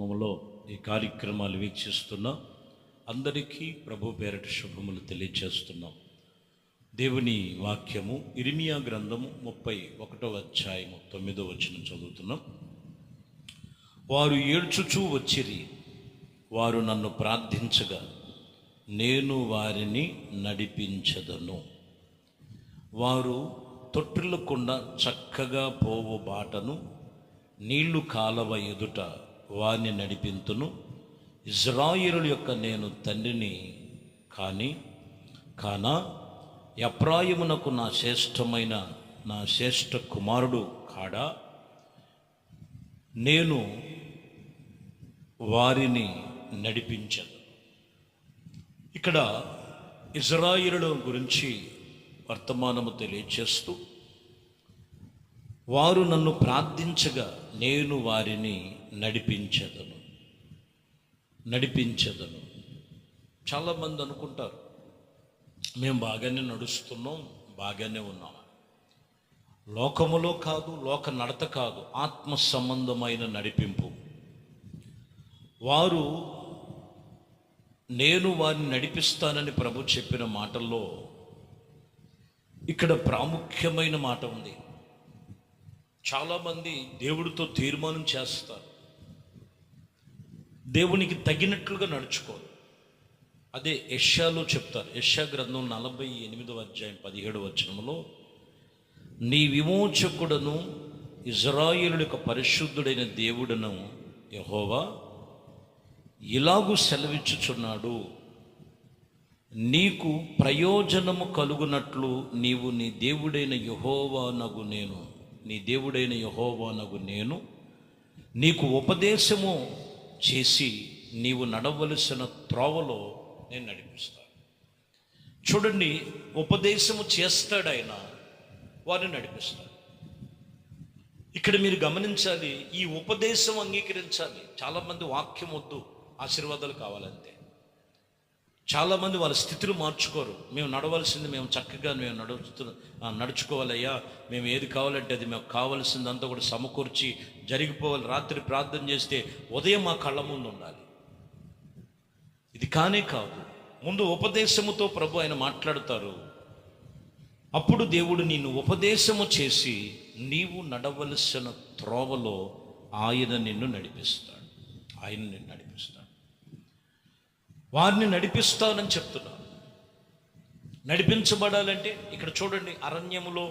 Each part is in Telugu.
నామములో ఈ కార్యక్రమాలు వీక్షిస్తున్న అందరికీ ప్రభు పేరట శుభములు తెలియజేస్తున్నాం. దేవుని వాక్యము ఇర్మియా గ్రంథము 31వ అధ్యాయము 9వ వచనం చదువుతున్నాం. వారు ఏడ్చుచూ వచ్చిరి, వారు నన్ను ప్రార్థించగా నేను వారిని నడిపించదను. వారు తొట్టిల్లకుండా చక్కగా పోవు బాటను, నీళ్లు కాలవ ఎదుట వారిని నడిపింతును. ఇజ్రాయేలు యొక్క నేను తండ్రిని కానా ఎఫ్రాయిమునకు నా శ్రేష్ఠ కుమారుడు కాడా? నేను వారిని నడిపించను. ఇక్కడ ఇజ్రాయేలు గురించి వర్తమానము తెలియచేస్తూ, వారు నన్ను ప్రార్థించగా నేను వారిని నడిపించదను. చాలామంది అనుకుంటారు, మేము బాగానే నడుస్తున్నాం, బాగానే ఉన్నాం. లోకములో కాదు, లోక నడత కాదు, ఆత్మ సంబంధమైన నడిపింపు. వారు నేను వారిని నడిపిస్తానని ప్రభు చెప్పిన మాటల్లో ఇక్కడ ప్రాముఖ్యమైన మాట ఉంది. చాలామంది దేవుడితో తీర్మానం చేస్తారు, దేవునికి తగినట్లుగా నడుచుకోరు. అదే యెషయాలో చెప్తారు. యెషయా గ్రంథం 48వ అధ్యాయం 17వ వచనంలో, నీ విమోచకుడను ఇజ్రాయేలు యొక్క పరిశుద్ధుడైన దేవుడను యెహోవా ఇలాగూ సెలవిచ్చుచున్నాడు, నీకు ప్రయోజనము కలుగునట్లు నీవు నీ దేవుడైన యెహోవానగు నేను నీకు ఉపదేశము చేసి నీవు నడవలసిన త్రోవలో నేను నడిపిస్తాను. చూడండి, ఉపదేశము చేస్తాడు ఆయన, వారిని నడిపిస్తాడు. ఇక్కడ మీరు గమనించాలి, ఈ ఉపదేశం అంగీకరించాలి. చాలామంది వాక్యం వద్దు, ఆశీర్వాదాలు కావాలంతే. చాలామంది వాళ్ళ స్థితిని మార్చుకోరు. మేము నడవలసింది మేము చక్కగా నడుచుకోవాలయ్యా, మేము ఏది కావాలంటే అది మేము కావాల్సిందంతా కూడా సమకూర్చి జరిగిపోవాలి. రాత్రి ప్రార్థన చేస్తే ఉదయం మా కళ్ళ ముందు ఉండాలి. ఇది కానే కాదు. ముందు ఉపదేశముతో ప్రభు ఆయన మాట్లాడతారు. అప్పుడు దేవుడు నిన్ను ఉపదేశము చేసి నీవు నడవలసిన త్రోవలో ఆయన నిన్ను నడిపిస్తాడు. వారిని నడిపిస్తానని చెప్తున్నాను. నడిపించబడాలంటే ఇక్కడ చూడండి, అరణ్యములో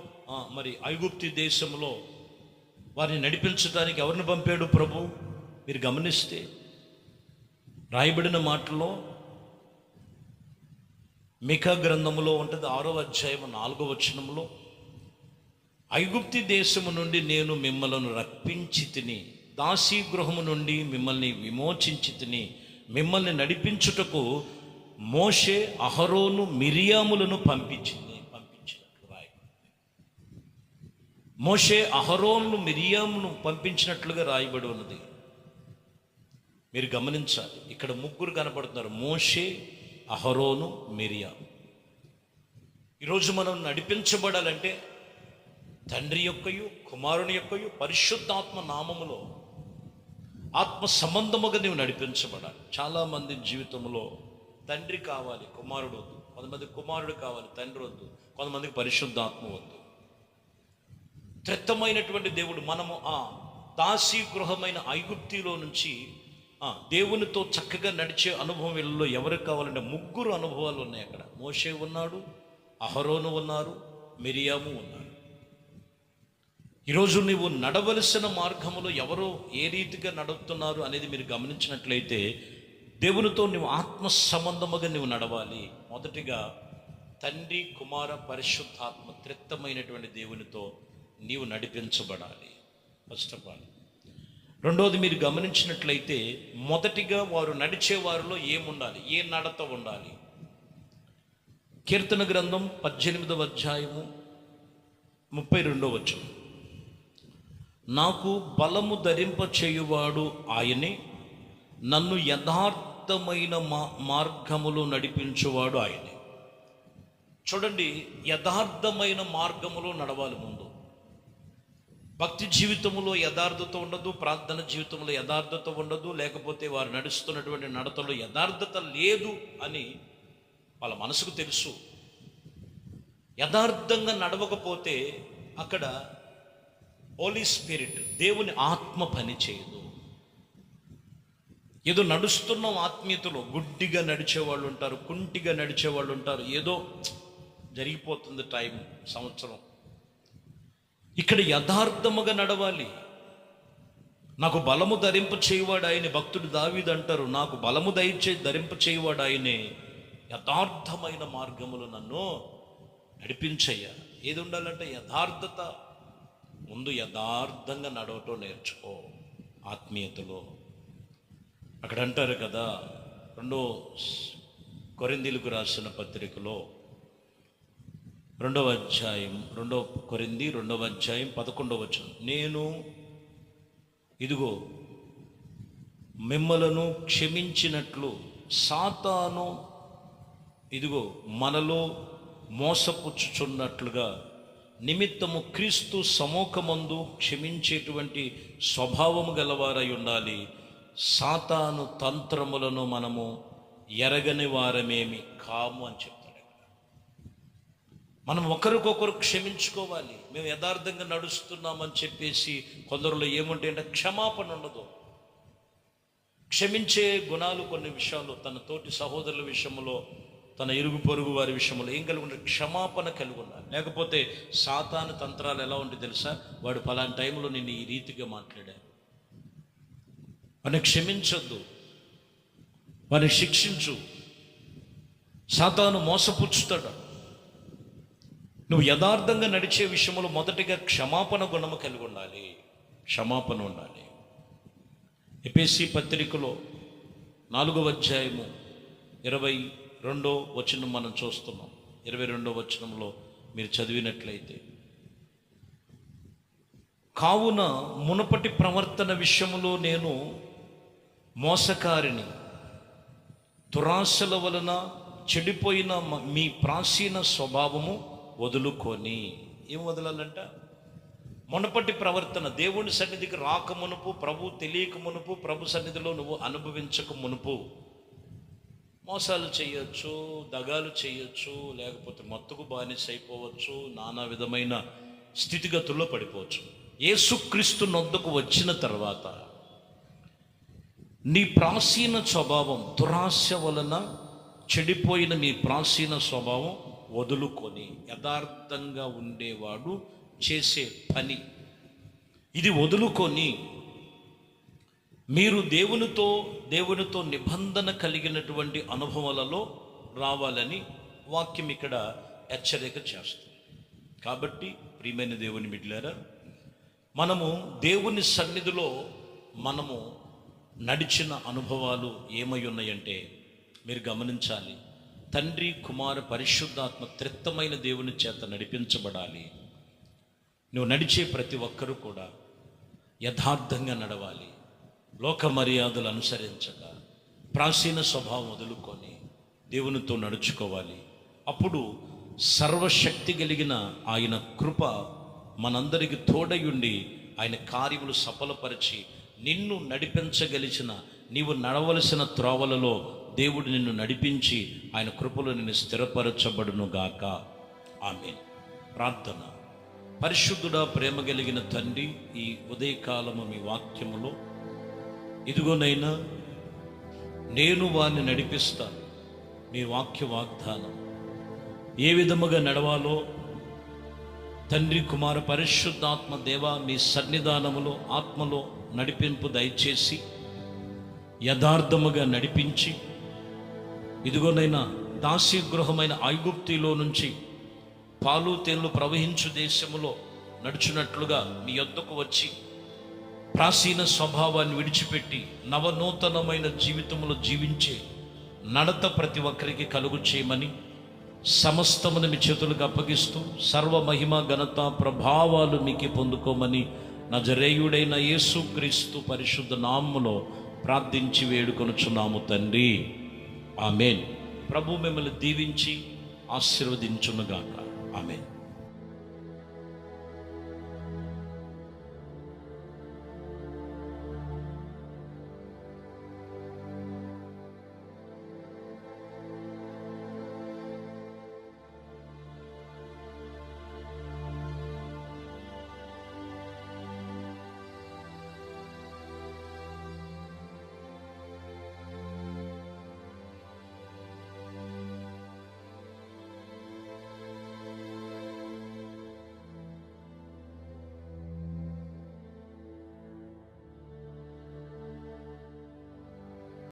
మరి ఐగుప్తు దేశంలో వారిని నడిపించడానికి ఎవరిని పంపాడు ప్రభు? మీరు గమనిస్తే రాయబడిన మాటలో మీకా గ్రంథములో ఉంటుంది, 6వ అధ్యాయం 4వ వచనంలో, ఐగుప్తు దేశము నుండి నేను మిమ్మల్ని రప్పించి తిని, దాసీ గృహము నుండి మిమ్మల్ని విమోచించి తిని, మిమ్మల్ని నడిపించుటకు మోషే అహరోను మిరియాములను పంపించినట్లు రాయబడింది. మోషే అహరోను మిరియామును పంపించినట్లుగా రాయబడి ఉన్నది. మీరు గమనించాలి, ఇక్కడ ముగ్గురు కనపడుతున్నారు, మోషే, అహరోను, మిరియాము. ఈరోజు మనం నడిపించబడాలంటే తండ్రి యొక్కయు కుమారుని యొక్కయు పరిశుద్ధాత్మ నామములో ఆత్మ సంబంధముగా నీవు నడిపించబడాలి. చాలామంది జీవితంలో తండ్రి కావాలి, కుమారుడు వద్దు. కొంతమంది కుమారుడు కావాలి, తండ్రి వద్దు. కొంతమందికి పరిశుద్ధాత్మ వద్దు. త్రిత్తమైనటువంటి దేవుడు, మనము దాసీ గృహమైన ఐగుప్తిలో నుంచి దేవునితో చక్కగా నడిచే అనుభవం వీళ్ళలో ఎవరికి కావాలంటే ముగ్గురు అనుభవాలు ఉన్నాయి. అక్కడ మోషే ఉన్నాడు, అహరోను ఉన్నారు, మిరియాము ఉన్నారు. ఈరోజు నీవు నడవలసిన మార్గములో ఎవరో ఏ రీతిగా నడుపుతున్నారు అనేది మీరు గమనించినట్లయితే, దేవునితో నువ్వు ఆత్మ సంబంధముగా నువ్వు నడవాలి. మొదటిగా తండ్రి, కుమార, పరిశుద్ధాత్మ త్రిత్తమైనటువంటి దేవునితో నీవు నడిపించబడాలి. First of all. రెండోది మీరు గమనించినట్లయితే, మొదటిగా వారు నడిచే వారిలో ఏముండాలి, ఏ నడత ఉండాలి? కీర్తన గ్రంథం 18వ అధ్యాయము 32వ వచనం, నాకు బలము ధరింప చేయువాడు ఆయనే, నన్ను యథార్థమైన మార్గములో నడిపించువాడు ఆయనే. చూడండి, యథార్థమైన మార్గములో నడవాలి. ముందు భక్తి జీవితంలో యథార్థత ఉండదు, ప్రార్థన జీవితంలో యథార్థత ఉండదు, లేకపోతే వారు నడుస్తున్నటువంటి నడతలో యథార్థత లేదు అని వాళ్ళ మనసుకు తెలుసు. యథార్థంగా నడవకపోతే అక్కడ హోలీ స్పిరిట్, దేవుని ఆత్మ పని చేయదు. ఏదో నడుస్తున్నాం ఆత్మీయతలో, గుడ్డిగా నడిచేవాళ్ళు ఉంటారు, కుంటిగా నడిచేవాళ్ళు ఉంటారు, ఏదో జరిగిపోతుంది టైం, సంవత్సరం. ఇక్కడ యథార్థముగా నడవాలి. నాకు బలము ధరింప చేయవాడు ఆయనే, భక్తుడు దావీదు అంటారు, నాకు బలము ధరింప చేయవాడు ఆయనే, యథార్థమైన మార్గములు నన్ను నడిపించయ్యా. ఏది ఉండాలంటే యథార్థత. ముందు యథార్థంగా నడవటం నేర్చుకో ఆత్మీయతలో. అక్కడ అంటారు కదా, 2 కొరింథీయులకు రాసిన పత్రికలో 2వ అధ్యాయం 2 కొరింథీ 2వ అధ్యాయం 11వ వచనం, నేను ఇదిగో మిమ్మలను క్షమించినట్లు సాతాను ఇదిగో మనలో మోసపుచ్చుచున్నట్లుగా నిమిత్తము క్రీస్తు సముఖమందు క్షమించేటువంటి స్వభావము గలవారై ఉండాలి. సాతాను తంత్రములను మనము ఎరగని వారమేమి కాము అని చెప్తాడు. మనం ఒకరికొకరు క్షమించుకోవాలి. మేము యథార్థంగా నడుస్తున్నామని చెప్పేసి కొందరిలో ఏముంటాయంటే క్షమాపణ ఉండదు. క్షమించే గుణాలు కొన్ని విషయాలు, తన తోటి సహోదరుల విషయంలో, తన ఇరుగు పొరుగు వారి విషయంలో ఏం కలిగి ఉండాలి? క్షమాపణ కలిగి ఉండాలి. లేకపోతే సాతాను తంత్రాలు ఎలా ఉంటుంది తెలుసా? వాడు పలానా టైంలో నిన్ను ఈ రీతిగా మాట్లాడాడు, వాడిని క్షమించొద్దు, వారిని శిక్షించు. సాతాను మోసపుచ్చుతాడు. నువ్వు యథార్థంగా నడిచే విషయంలో మొదటిగా క్షమాపణ గుణము కలిగి ఉండాలి, క్షమాపణ ఉండాలి. ఎఫెసీ పత్రికలో 4వ అధ్యాయము 22వ వచనం మనం చూస్తున్నాం. 22వ వచనంలో మీరు చదివినట్లయితే, కావున మునుపటి ప్రవర్తన విషయములో నేను మోసకారిని, దురాశల వలన చెడిపోయిన మీ ప్రాచీన స్వభావము వదులుకొని. ఏం వదలాలంట? మునుపటి ప్రవర్తన. దేవుని సన్నిధికి రాక మునుపు, ప్రభు తెలియక మునుపు, ప్రభు సన్నిధిలో నువ్వు అనుభవించక మునుపు మోసాలు చేయొచ్చు, దగాలు చేయొచ్చు, లేకపోతే మత్తుకు బానిస అయిపోవచ్చు, నానా విధమైన స్థితిగతుల్లో పడిపోవచ్చు. యేసుక్రీస్తు నొద్దకు వచ్చిన తర్వాత నీ ప్రాచీన స్వభావం, దురాశ వలన చెడిపోయిన మీ ప్రాచీన స్వభావం వదులుకొని యథార్థంగా ఉండేవాడు చేసే పని ఇది వదులుకొని మీరు దేవునితో నిబంధన కలిగినటువంటి అనుభవాలలో రావాలని వాక్యం ఇక్కడ హెచ్చరిక చేస్తుంది. కాబట్టి ప్రియమైన దేవుని బిడ్డలారా, మనము దేవుని సన్నిధిలో మనము నడిచిన అనుభవాలు ఏమై ఉన్నాయంటే మీరు గమనించాలి. తండ్రి, కుమార, పరిశుద్ధాత్మ త్రిత్వమైన దేవుని చేత నడిపించబడాలి. నువ్వు నడిచే ప్రతి ఒక్కరూ కూడా యథార్థంగా నడవాలి. లోక మర్యాదలు అనుసరించక ప్రాచీన స్వభావం వదులుకొని దేవునితో నడుచుకోవాలి. అప్పుడు సర్వశక్తి కలిగిన ఆయన కృప మనందరికి తోడయుండి ఆయన కార్యములు సఫలపరిచి నిన్ను నడిపించగలిచిన, నీవు నడవలసిన త్రోవలలో దేవుడు నిన్ను నడిపించి ఆయన కృపలో నిన్ను స్థిరపరచబడును గాక. ఆమేన్. ప్రార్థన. పరిశుద్ధుడా, ప్రేమ కలిగిన తండ్రి, ఈ ఉదయకాలము మీ వాక్యములో ఇదిగోనైనా నేను వారిని నడిపిస్తాను. మీ వాక్య వాగ్దానం ఏ విధముగా నడవాలో తండ్రి, కుమార, పరిశుద్ధాత్మ దేవా మీ సన్నిధానములో ఆత్మలో నడిపింపు దయచేసి యథార్థముగా నడిపించి ఇదిగోనైనా దాస్యగృహమైన ఐగుప్తిలో నుంచి పాలు తేళ్లు ప్రవహించు దేశములో నడుచున్నట్లుగా మీ యొద్దకు వచ్చి ప్రాచీన స్వభావాన్ని విడిచిపెట్టి నవనూతనమైన జీవితంలో జీవించే నడత ప్రతి ఒక్కరికి కలుగు చేయమని సమస్తమును మీ చేతులకు అప్పగిస్తూ సర్వ మహిమ, ఘనత, ప్రభావాలు మీకే పొందుకోమని నజరేయుడైన యేసుక్రీస్తు పరిశుద్ధ నామములో ప్రార్థించి వేడుకొనుచున్నాము తండ్రి. ఆమేన్. ప్రభు మిమ్మల్ని దీవించి ఆశీర్వదించునుగాక. ఆమేన్.